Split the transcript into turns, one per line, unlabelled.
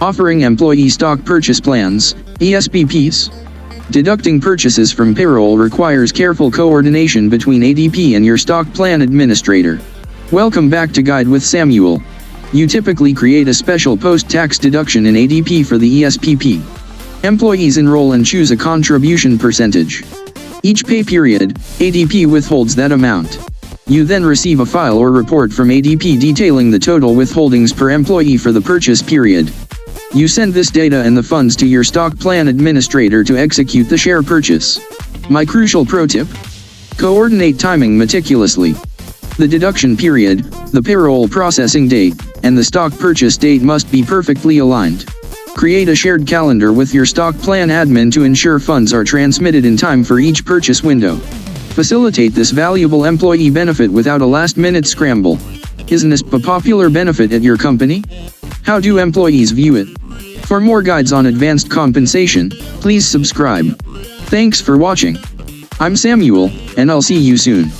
Offering employee stock purchase plans, ESPPs. Deducting purchases from payroll requires careful coordination between ADP and your stock plan administrator. Welcome back to Guide with Samuel. You typically create a special post-tax deduction in ADP for the ESPP. Employees enroll and choose a contribution percentage. Each pay period, ADP withholds that amount. You then receive a file or report from ADP detailing the total withholdings per employee for the purchase period. You send this data and the funds to your stock plan administrator to execute the share purchase. My crucial pro tip: coordinate timing meticulously. The deduction period, the payroll processing date, and the stock purchase date must be perfectly aligned. Create a shared calendar with your stock plan admin to ensure funds are transmitted in time for each purchase window. Facilitate this valuable employee benefit without a last-minute scramble. Isn't this a popular benefit at your company? How do employees view it? For more guides on advanced compensation, please subscribe. Thanks for watching. I'm Samuel, and I'll see you soon.